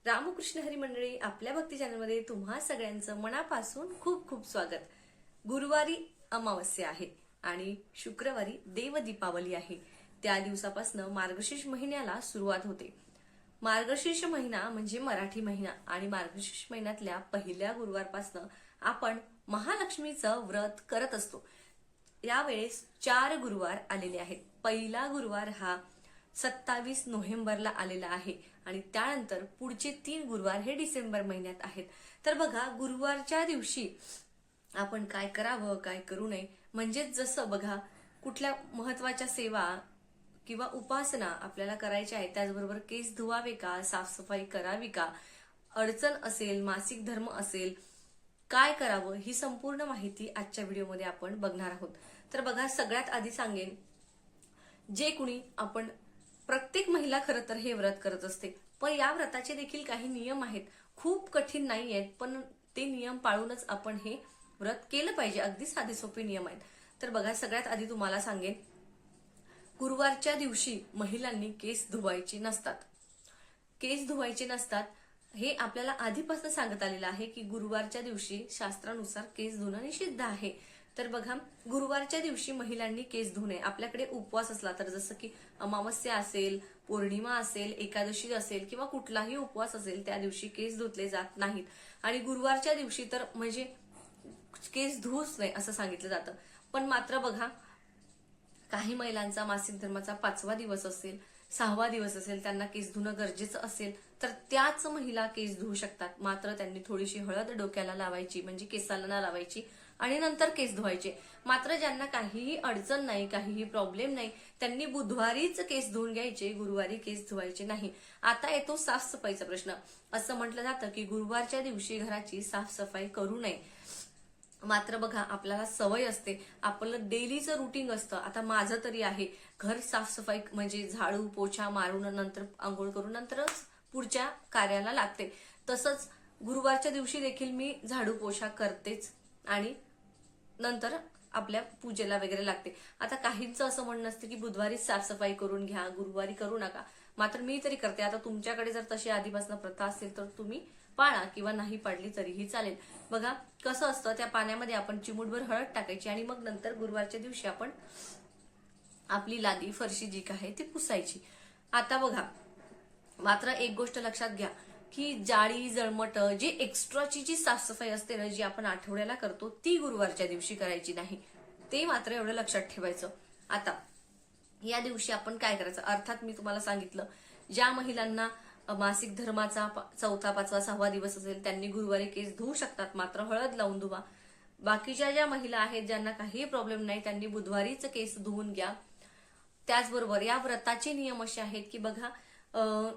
रामकृष्ण हरी मंडळी, आपल्या भक्ती चॅनलमध्ये तुम्हा सगळ्यांचं मनापासून खूप खूप स्वागत। गुरुवारी अमावस्या आहे आणि शुक्रवारी देव दीपावली आहे। त्या दिवसापासून मार्गशीर्ष महिन्याला सुरुवात होते। मार्गशीर्ष महिना म्हणजे मराठी महिना आणि मार्गशीर्ष महिन्यातल्या पहिल्या गुरुवारपासून आपण महालक्ष्मीचं व्रत करत असतो। यावेळेस 4 गुरुवार आलेले आहेत। पहिला गुरुवार हा 27 नोव्हेंबरला आलेला आहे आणि त्यानंतर पुढचे 3 गुरुवार हे डिसेंबर महिन्यात आहेत। तर बघा, गुरुवारच्या दिवशी आपण काय करावं, काय करू नये, म्हणजे जसं बघा, कुठल्या महत्वाच्या सेवा किंवा उपासना आपल्याला करायच्या आहे, त्याचबरोबर केस धुवावे का, साफसफाई करावी का, अडचण असेल, मासिक धर्म असेल, काय करावं, ही संपूर्ण माहिती आजच्या व्हिडिओमध्ये आपण बघणार आहोत। तर बघा, सगळ्यात आधी सांगेन, जे कुणी आपण प्रत्येक महिला खरं तर हे व्रत करत असते, पण या व्रताचे देखील काही नियम आहेत। खूप कठीण नाही आहेत, पण ते नियम पाळूनच आपण हे व्रत केलं पाहिजे। अगदी साधे सोपे नियम आहेत। तर बघा, सगळ्यात आधी तुम्हाला सांगेन, गुरुवारच्या दिवशी महिलांनी केस धुवायचे नसतात। केस धुवायचे नसतात हे आपल्याला आधीपासून सांगत आलेलं आहे की गुरुवारच्या दिवशी शास्त्रानुसार केस धुणं निषिद्ध आहे। तर बघा, गुरुवारच्या दिवशी महिलांनी केस धुऊ नये। आपल्याकडे उपवास असला तर, जसं की अमावस्या असेल, पौर्णिमा असेल, एकादशी असेल किंवा कुठलाही उपवास असेल, त्या दिवशी केस धुतले जात नाहीत। आणि गुरुवारच्या दिवशी तर म्हणजे केस धुवूच नये असं सांगितलं जातं। पण मात्र बघा, काही महिलांचा मासिक धर्माचा 5वा दिवस असेल, 6वा दिवस असेल, त्यांना केस धुणं गरजेचं असेल, तर त्याच महिला केस धुवू शकतात। मात्र त्यांनी थोडीशी हळद डोक्याला लावायची, म्हणजे केसाला ना लावायची, आणि नंतर केस धुवायचे। मात्र ज्यांना काहीही अडचण नाही, काहीही प्रॉब्लेम नाही, त्यांनी बुधवारीच केस धुवून घ्यायचे, गुरुवारी केस धुवायचे नाही। आता येतो साफसफाईचा प्रश्न। असं म्हटलं जातं की गुरुवारच्या दिवशी घराची साफसफाई करू नये। मात्र बघा, आपल्याला सवय असते, आपलं डेलीचं रुटीन असतं। आता माझं तरी आहे, घर साफसफाई म्हणजे झाडू पोछा मारून नंतर आंघोळ करून नंतरच पुढच्या कार्याला लागते। तसंच गुरुवारच्या दिवशी देखील मी झाडू पोछा करतेच आणि नंतर आपल्या पूजेला वगैरे लागते। आता काहींचं असं म्हणणं असतं की बुधवारी साफसफाई करून घ्या, गुरुवारी करू नका। मात्र मी तरी करते। आता तुमच्याकडे जर तशी आधीपासून प्रथा असेल तर तुम्ही पाळा, किंवा नाही पाडली तरीही चालेल। बघा, कसं असतं, त्या पाण्यामध्ये आपण चिमूटभर हळद टाकायची आणि मग नंतर गुरुवारच्या दिवशी आपण आपली लादी फरशी जी काय ती पुसायची। आता बघा, मात्र एक गोष्ट लक्षात घ्या की जाळी जळमट जी एक्स्ट्राची जी साफसफाई असते ना, जी आपण आठवड्याला करतो, ती गुरुवारच्या दिवशी करायची नाही। ते मात्र एवढं लक्षात ठेवायचं। आता या दिवशी आपण काय करायचं, अर्थात मी तुम्हाला सांगितलं, ज्या महिलांना मासिक धर्माचा 4था 5वा 6वा दिवस असेल, त्यांनी गुरुवारी केस धुवू शकतात, मात्र हळद लावून धुवा। बाकीच्या ज्या महिला आहेत, ज्यांना काहीही प्रॉब्लेम नाही, त्यांनी बुधवारीच केस धुवून घ्या। त्याचबरोबर या व्रताचे नियम असे आहेत की बघा,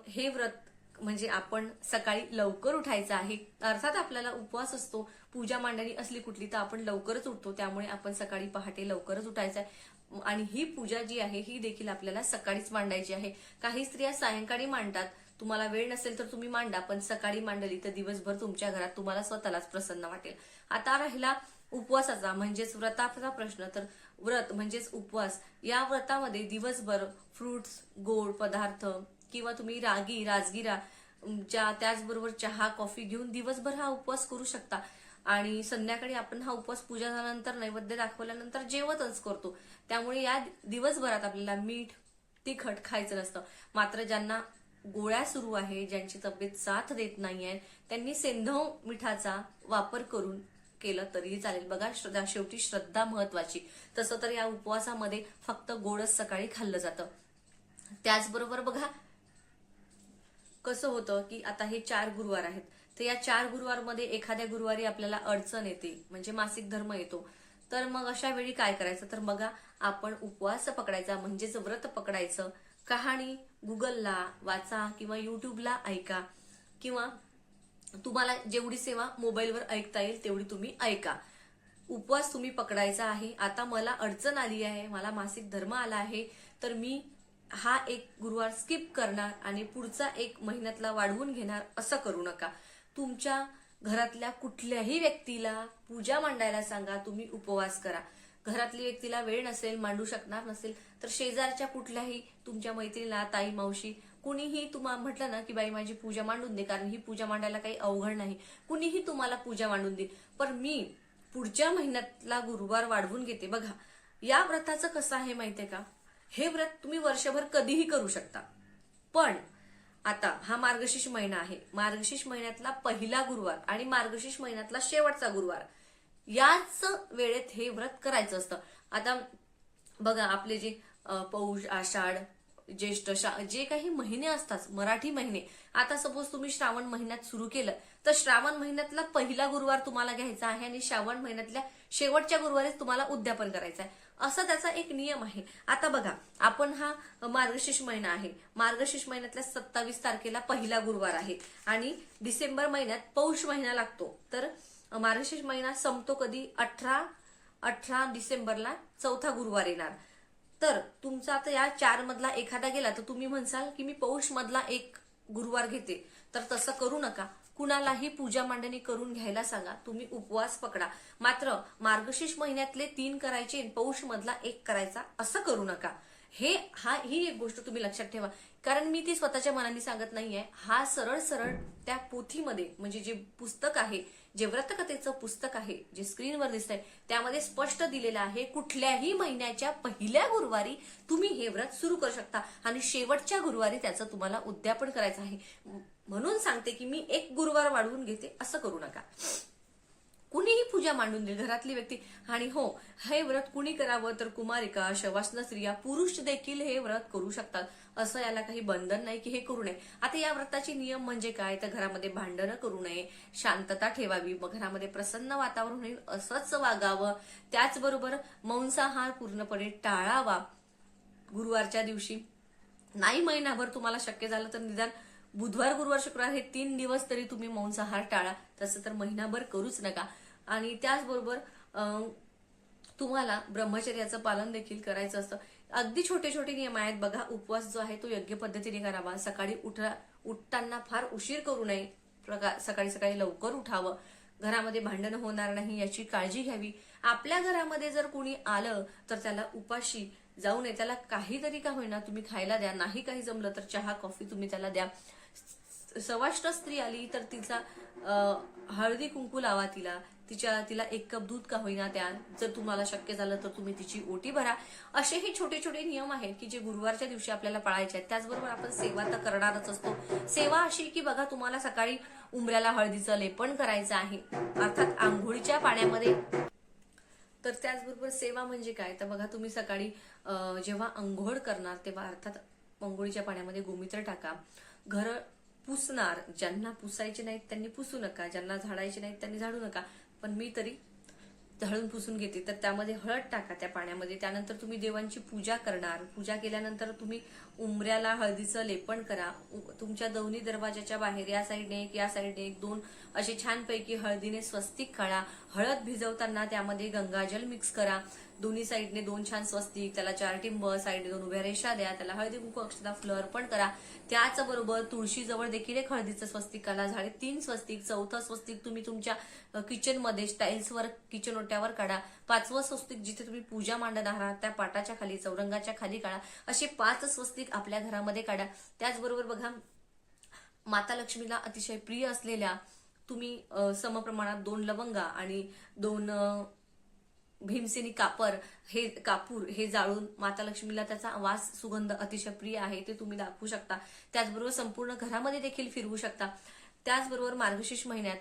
हे व्रत म्हणजे आपण सकाळी लवकर उठायचं आहे। अर्थात आपल्याला उपवास असतो, पूजा मांडणी असली कुठली तर आपण लवकरच उठतो, त्यामुळे आपण सकाळी पहाटे लवकरच उठायचं आहे। आणि ही पूजा जी आहे ही देखील आपल्याला सकाळीच मांडायची आहे। काही स्त्रिया सायंकाळी मांडतात, तुम्हाला वेळ नसेल तर तुम्ही मांडा, पण सकाळी मांडली तर दिवसभर तुमच्या घरात तुम्हाला स्वतःलाच प्रसन्न वाटेल। आता राहिला उपवासाचा म्हणजेच व्रताचा प्रश्न। तर व्रत म्हणजेच उपवास, या व्रतामध्ये दिवसभर फ्रुट्स, गोड पदार्थ किंवा तुम्ही रागी राजगिरा त्याचबरोबर चहा कॉफी घेऊन दिवसभर हा उपवास करू शकता। आणि संध्याकाळी आपण हा उपवास पूजा झाल्यानंतर नैवेद्य दाखवल्यानंतर जेवतच करतो, त्यामुळे या दिवसभरात आपल्याला मीठ तिखट खायचं नसतं। मात्र ज्यांना गोळ्या सुरू आहे, ज्यांची तब्येत साथ देत नाहीये, त्यांनी सेंधव मिठाचा वापर करून केलं तरीही चालेल। बघा, शेवटी श्रद्धा महत्वाची। तसं तर या उपवासामध्ये फक्त गोडच सकाळी खाल्लं जातं। त्याचबरोबर बघा, कसं होतं की आता हे 4 गुरुवार आहेत, तर या 4 गुरुवारमध्ये एखाद्या गुरुवारी आपल्याला अडचण येते, म्हणजे मासिक धर्म येतो, तर मग अशा वेळी काय करायचं, तर बघा, आपण उपवास पकडायचा म्हणजेच व्रत पकडायचं। कहाणी गुगलला वाचा किंवा युट्यूबला ऐका, किंवा तुम्हाला जेवढी सेवा मोबाईलवर ऐकता येईल तेवढी तुम्ही ऐका। उपवास तुम्ही पकडायचा आहे। आता मला अडचण आली आहे, मला मासिक धर्म आला आहे, तर मी हा एक गुरुवार स्किप करणार आणि पुढचा एक महिन्यातला वाढवून घेणार, असं करू नका। तुमच्या घरातल्या कुठल्याही व्यक्तीला पूजा मांडायला सांगा, तुम्ही उपवास करा। घरातली व्यक्तीला वेळ नसेल, मांडू शकणार नसेल, तर शेजारच्या कुठल्याही तुमच्या मैत्रिणीला, ताई मावशी कुणीही तुम्हाला म्हटलं ना की बाई माझी पूजा मांडून दे, कारण ही पूजा मांडायला काही अवघड नाही, कुणीही तुम्हाला पूजा मांडून देईल, पण मी पुढच्या महिन्यातला गुरुवार वाढवून घेते. बघा या व्रताचं कसं आहे माहितीये का, हे व्रत तुम्ही वर्षभर कधीही करू शकता, पण आता हा मार्गशीर्ष महिना आहे, मार्गशीर्ष महिन्यातला पहिला गुरुवार आणि मार्गशीर्ष महिन्यातला शेवटचा गुरुवार याच वेळेत हे व्रत करायचं असतं. आता बघा आपले जे पौष, आषाढ, ज्येष्ठ, जे काही महिने असतात मराठी महिने, आता सपोज तुम्ही श्रावण महिन्यात सुरू केलं तर श्रावण महिन्यातला पहिला गुरुवार तुम्हाला घ्यायचा आहे आणि श्रावण महिन्यातल्या शेवटच्या गुरुवारीच तुम्हाला उद्यापन करायचं आहे, असा त्याचा एक नियम आहे. आता बघा आपण हा मार्गशीर्ष महिना आहे, मार्गशीर्ष महिन्यातल्या 27 तारखेला पहिला गुरुवार आहे आणि डिसेंबर महिन्यात पौष महिना लागतो, तर मार्गशीर्ष महिना संपतो कधी 18 डिसेंबरला चौथा गुरुवार येणार. तर तुमचा आता या 4 मधला एखादा गेला तर तुम्ही म्हणसाल की मी पौष मधला एक गुरुवार घेते, तर तसं करू नका. कुणालाही पूजा मांडणी करून घ्यायला सांगा, तुम्ही उपवास पकडा, मात्र मार्गशीर्ष महिन्यातले 3 करायचे, पौष मधला 1 करायचा असं करू नका. ही एक गोष्ट तुम्ही लक्षात ठेवा, कारण मी ती स्वतःच्या मनाने सांगत नाहीये, हा सरळ सरळ त्या पोथीमध्ये म्हणजे जे पुस्तक आहे, जे व्रतकथेचं पुस्तक आहे जे स्क्रीनवर दिसतंय त्यामध्ये स्पष्ट दिलेलं आहे, कुठल्याही महिन्याच्या पहिल्या गुरुवारी तुम्ही हे व्रत सुरू करू शकता आणि शेवटच्या गुरुवारी त्याचं तुम्हाला उद्यापन करायचं आहे. म्हणून सांगते की मी एक गुरुवार वाढवून घेते, असं करू नका. कुणीही पूजा मांडून देईल घरातली व्यक्ती. आणि हो, हे व्रत कुणी करावं तर कुमारिका, शवासना स्त्रिया, पुरुष देखील हे व्रत करू शकतात, असं याला काही बंधन नाही की हे करू नये. आता या व्रताचे नियम म्हणजे काय, तर घरामध्ये भांडणं करू नये, शांतता ठेवावी, घरामध्ये प्रसन्न वातावरण होईल असंच वागावं, त्याचबरोबर मांसाहार पूर्णपणे टाळावा. गुरुवारच्या दिवशी नाही, महिनाभर तुम्हाला शक्य झालं तर निदान बुधवार, गुरुवार, शुक्रवार हे 3 दिवस तरी तुम्ही मांसाहार टाळा, तसं तर महिनाभर करूच नका. आणि त्याचबरोबर तुम्हाला ब्रह्मचर्याचं पालन देखील करायचं असतं. अगदी छोटे छोटे नियम आहेत बघा. उपवास जो आहे तो योग्य पद्धतीने करावा, सकाळी उठताना फार उशीर करू नये, सकाळी सकाळी लवकर उठावं, घरामध्ये भांडण होणार नाही याची काळजी घ्यावी. आपल्या घरामध्ये जर कोणी आलं तर त्याला उपाशी जाऊ नये, त्याला काहीतरी का होईना तुम्ही खायला द्या, नाही काही जमलं तर चहा कॉफी तुम्ही त्याला द्या. सवाष्ण स्त्री आली तर तिचा हळदी कुंकू लावा, तिला 1 कप दूध का होईना द्या, जर तुम्हाला शक्य झालं तर तुम्ही तिची ओटी भरा. असे हे छोटे छोटे नियम आहेत की जे गुरुवारच्या दिवशी आपल्याला पाळायचे आहेत. त्याचबरोबर आपण सेवा तर करणारच असतो. सेवा अशी की बघा तुम्हाला सकाळी उंबऱ्याला हळदीचं लेपन करायचं आहे, अर्थात आंघोळीच्या पाण्यामध्ये. तर त्याचबरोबर सेवा म्हणजे काय, तर बघा तुम्ही सकाळी जेव्हा अंघोळ करणार तेव्हा अर्थात अंघोळीच्या पाण्यामध्ये गोमूत्र टाका. घर पुसणार, ज्यांना पुसायचे नाहीत त्यांनी पुसू नका, ज्यांना झाडायचे नाहीत त्यांनी झाडू नका, पण मी तरी झाडून पुसून घेते. तर त्यामध्ये हळद टाका त्या पाण्यामध्ये. त्यानंतर तुम्ही देवांची पूजा करणार. पूजा केल्यानंतर तुम्ही उंबऱ्याला हळदीचं लेपन करा. तुमच्या दोन्ही दरवाजाच्या बाहेर या साईडने एक, या साईडने एक, 2 असे छानपैकी हळदीने स्वस्तिक काढा. हळद भिजवताना त्यामध्ये गंगाजल मिक्स करा. दोन्ही साईडने 2 छान स्वस्तिक, त्याला 4 टिंब, साईडने 2 उभ्या रेषा द्या, त्याला हळदी कुंकू अक्षता फुलं अर्पण करा. त्याचबरोबर तुळशीजवळ देखील एक हळदीचं स्वस्तिकाला झाडे 3 स्वस्तिक. 4थं स्वस्तिक तुम्ही तुमच्या किचनमध्ये टाईल्सवर, किचन ओट्यावर काढा. 5वं स्वस्तिक जिथे तुम्ही पूजा मांडणार आहात त्या पाटाच्या खाली, चौरंगाच्या खाली काढा. असे 5 स्वस्तिक आपल्या घरामध्ये काढा. त्याचबरोबर बघा माता लक्ष्मीला अतिशय प्रिय असलेल्या तुम्ही समप्रमाणात 2 लवंगा आणि 2 भीमसेनी कापूर हे जाळून माता लक्ष्मीला त्याचा वास, सुगंध अतिशय प्रिय आहे ते तुम्ही दाखवू शकता. त्याचबरोबर संपूर्ण घरामध्ये देखील फिरवू शकता. त्याचबरोबर मार्गशीर्ष महिन्यात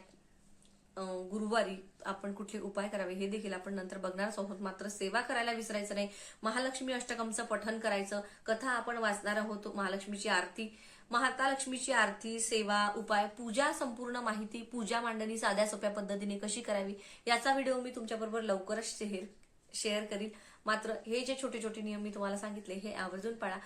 गुरुवारी आपण कुठले उपाय करावे हे देखील आपण नंतर बघणारच आहोत. मात्र सेवा करायला विसरायचं नाही. महालक्ष्मी अष्टकमचं पठण करायचं. कथा आपण वाचणार आहोत. महालक्ष्मीची आरती, माता लक्ष्मीची आरती, सेवा, उपाय, पूजा, संपूर्ण माहिती, पूजा मांडणी साध्या सोप्या पद्धतीने कशी करावी याचा व्हिडिओ मी तुमच्याबरोबर लवकरच शेअर करील. मात्र हे जे छोटे छोटे नियम मी तुम्हाला सांगितले हे आवर्जून पाळा.